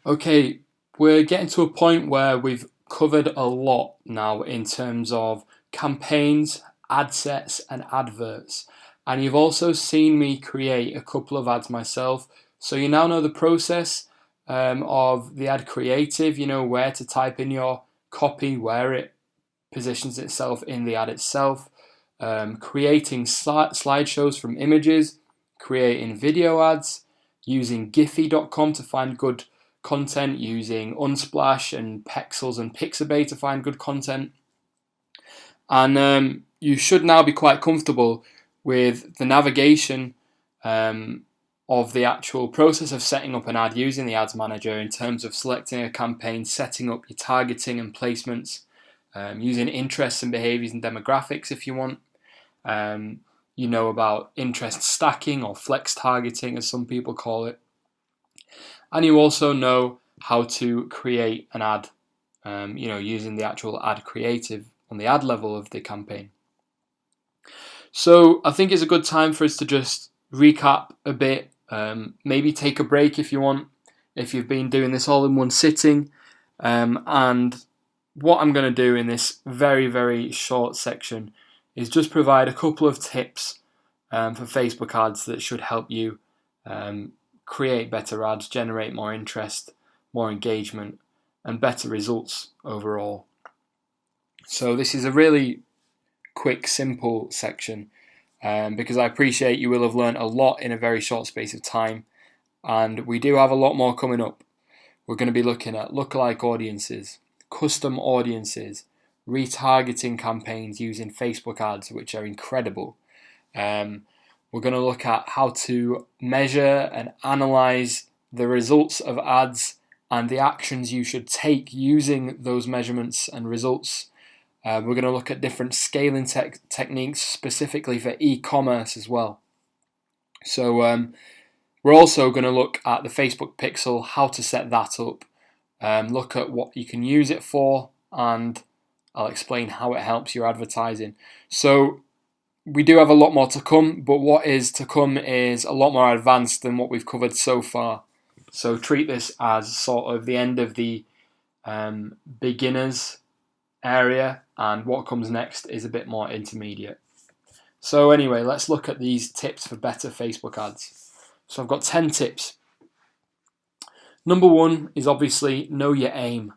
Okay, we're getting to a point where we've covered a lot now in terms of campaigns, ad sets, and adverts. And you've also seen me create a couple of ads myself. So you now know the process of the ad creative. You know where to type in your copy, where it positions itself in the ad itself, creating slideshows from images, creating video ads, using Giphy.com to find good content, using Unsplash and Pexels and Pixabay to find good content. And you should now be quite comfortable with the navigation of the actual process of setting up an ad using the ads manager in terms of selecting a campaign, setting up your targeting and placements, using interests and behaviors and demographics if you want. You know about interest stacking or flex targeting, as some people call it. And you also know how to create an ad, using the actual ad creative on the ad level of the campaign. So I think it's a good time for us to just recap a bit, maybe take a break if you want, if you've been doing this all in one sitting. And what I'm going to do in this very, very short section is just provide a couple of tips for Facebook ads that should help you create better ads, generate more interest, more engagement, and better results overall. So this is a really quick, simple section because I appreciate you will have learned a lot in a very short space of time, and we do have a lot more coming up. We're going to be looking at lookalike audiences, custom audiences, retargeting campaigns using Facebook ads, which are incredible. We're going to look at how to measure and analyze the results of ads and the actions you should take using those measurements and results. We're going to look at different scaling techniques specifically for e-commerce as well. So we're also going to look at the Facebook pixel, how to set that up, look at what you can use it for, and I'll explain how it helps your advertising. So we do have a lot more to come, but what is to come is a lot more advanced than what we've covered so far. So treat this as sort of the end of the beginners area, and what comes next is a bit more intermediate. So anyway, let's look at these tips for better Facebook ads. So I've got 10 tips. Number one is obviously know your aim.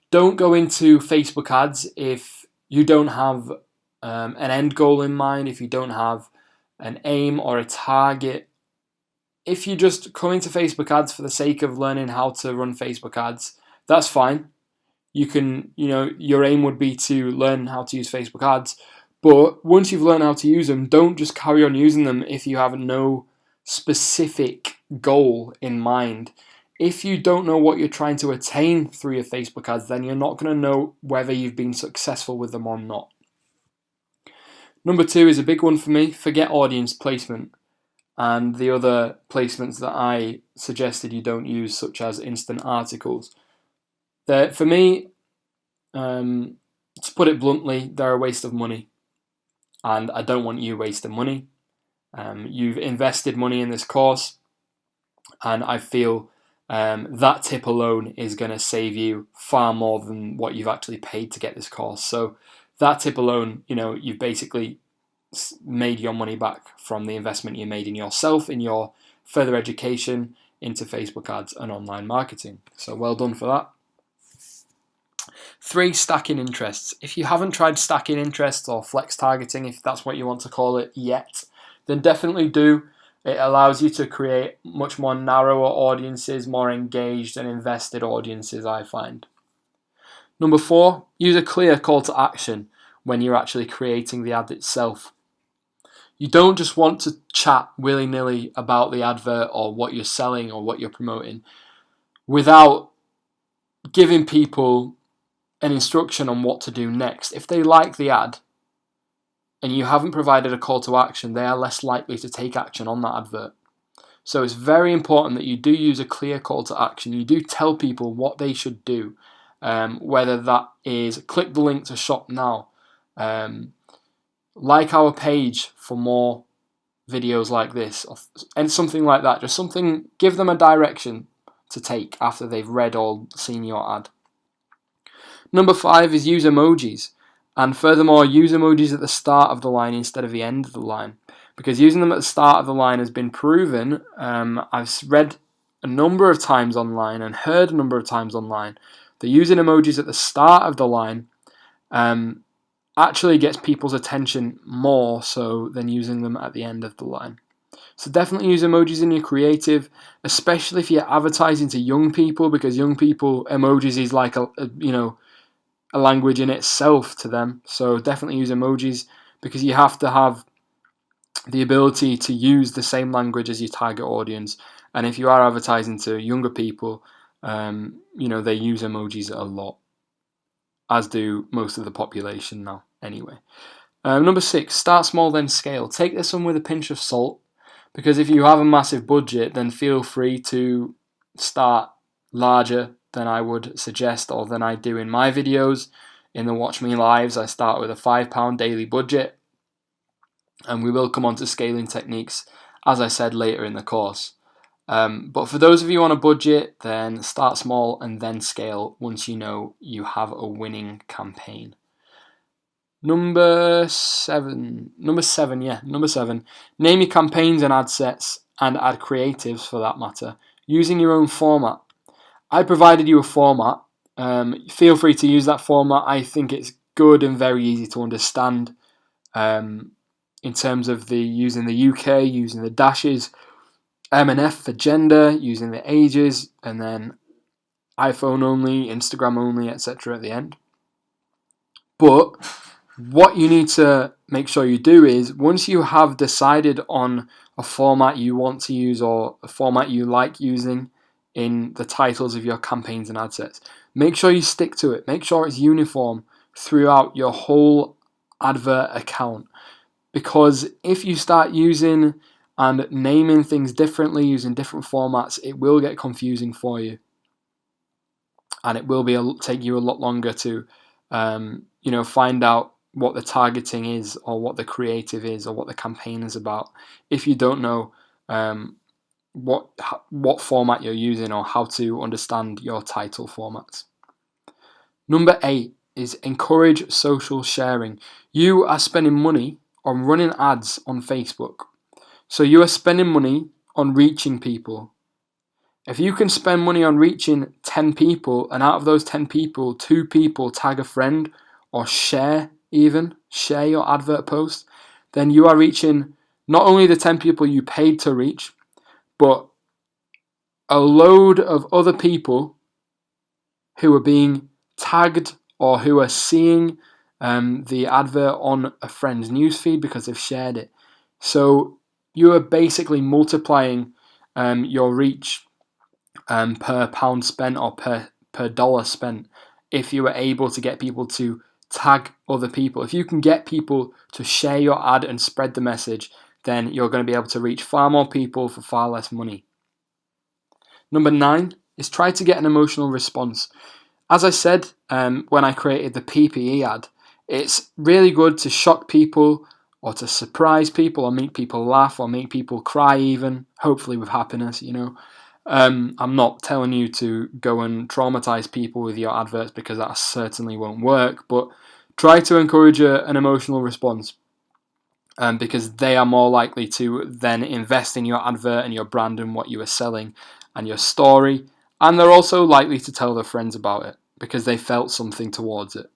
Don't go into Facebook ads if you don't have an end goal in mind, if you don't have an aim or a target. If you just come into Facebook ads for the sake of learning how to run Facebook ads, that's fine. You can, your aim would be to learn how to use Facebook ads. But once you've learned how to use them, don't just carry on using them if you have no specific goal in mind. If you don't know what you're trying to attain through your Facebook ads, then you're not going to know whether you've been successful with them or not. Number two is a big one for me. Forget audience placement and the other placements that I suggested you don't use, such as instant articles. For me, to put it bluntly, they're a waste of money. And I don't want you wasting money. You've invested money in this course, and I feel that tip alone is going to save you far more than what you've actually paid to get this course. So that tip alone, you've basically made your money back from the investment you made in yourself, in your further education into Facebook ads and online marketing. So well done for that. 3, stacking interests. If you haven't tried stacking interests or flex targeting, if that's what you want to call it yet, then definitely do. It allows you to create much more narrower audiences, more engaged and invested audiences, I find. Number 4, use a clear call to action when you're actually creating the ad itself. You don't just want to chat willy-nilly about the advert or what you're selling or what you're promoting without giving people an instruction on what to do next. If they like the ad and you haven't provided a call to action, they are less likely to take action on that advert. So it's very important that you do use a clear call to action. You do tell people what they should do, whether that is click the link to shop now, like our page for more videos like this, and something like that. Just something, give them a direction. to take after they've read or seen your ad. Number 5 is use emojis. And furthermore, use emojis at the start of the line instead of the end of the line. Because using them at the start of the line has been proven. I've read a number of times online and heard a number of times online that using emojis at the start of the line actually gets people's attention more so than using them at the end of the line. So definitely use emojis in your creative, especially if you're advertising to young people, because young people, emojis is like a language in itself to them. So definitely use emojis, because you have to have the ability to use the same language as your target audience. And if you are advertising to younger people, they use emojis a lot, as do most of the population now anyway. Number 6, start small then scale. Take this one with a pinch of salt, because if you have a massive budget, then feel free to start larger than I would suggest, or than I do in my videos. In the Watch Me Lives, I start with a £5 daily budget, and we will come on to scaling techniques, as I said, later in the course. But for those of you on a budget, then start small and then scale once you know you have a winning campaign. Number 7. Name your campaigns and ad sets, and ad creatives for that matter, using your own format. I provided you a format. Feel free to use that format. I think it's good and very easy to understand in terms of using the UK, using the dashes, M and F for gender, using the ages, and then iPhone only, Instagram only, etc. at the end. But what you need to make sure you do is, once you have decided on a format you want to use or a format you like using in the titles of your campaigns and ad sets, make sure you stick to it. Make sure it's uniform throughout your whole advert account. Because if you start using and naming things differently, using different formats, it will get confusing for you. And it will take you a lot longer to find out what the targeting is, or what the creative is, or what the campaign is about, if you don't know what format you're using, or how to understand your title formats. Number 8 is encourage social sharing. You are spending money on running ads on Facebook. So you are spending money on reaching people. If you can spend money on reaching 10 people, and out of those 10 people, 2 people tag a friend or share your advert post, then you are reaching not only the 10 people you paid to reach, but a load of other people who are being tagged or who are seeing the advert on a friend's newsfeed because they've shared it. So you are basically multiplying your reach per pound spent, or per dollar spent, if you are able to get people to tag other people. If you can get people to share your ad and spread the message, then you're going to be able to reach far more people for far less money. Number 9 is try to get an emotional response. As I said when I created the PPE ad, it's really good to shock people, or to surprise people, or make people laugh, or make people cry even, hopefully with happiness, I'm not telling you to go and traumatize people with your adverts, because that certainly won't work, but try to encourage an emotional response, because they are more likely to then invest in your advert and your brand and what you are selling and your story, and they're also likely to tell their friends about it because they felt something towards it.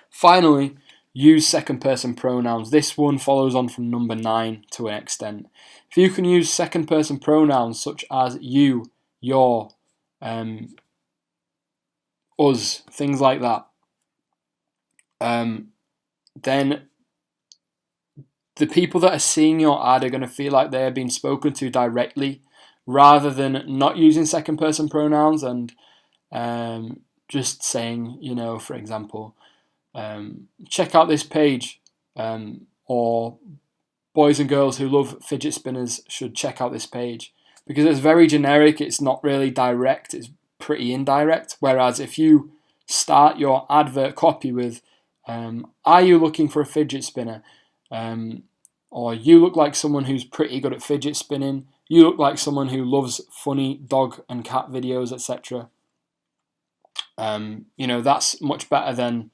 Finally, use second-person pronouns. This one follows on from number 9 to an extent. If you can use second-person pronouns such as you, your, us, things like that, then the people that are seeing your ad are going to feel like they are being spoken to directly, rather than not using second-person pronouns and just saying, for example, check out this page, or boys and girls who love fidget spinners should check out this page, because it's very generic, it's not really direct, it's pretty indirect. Whereas if you start your advert copy with, are you looking for a fidget spinner? Or you look like someone who's pretty good at fidget spinning, you look like someone who loves funny dog and cat videos, etc. That's much better than,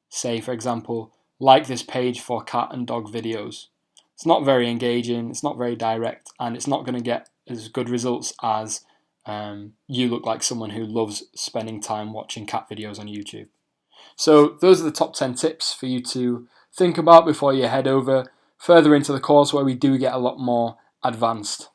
say, for example, like this page for cat and dog videos. It's not very engaging, it's not very direct, and it's not going to get as good results as you look like someone who loves spending time watching cat videos on YouTube. So those are the top 10 tips for you to think about before you head over further into the course, where we do get a lot more advanced.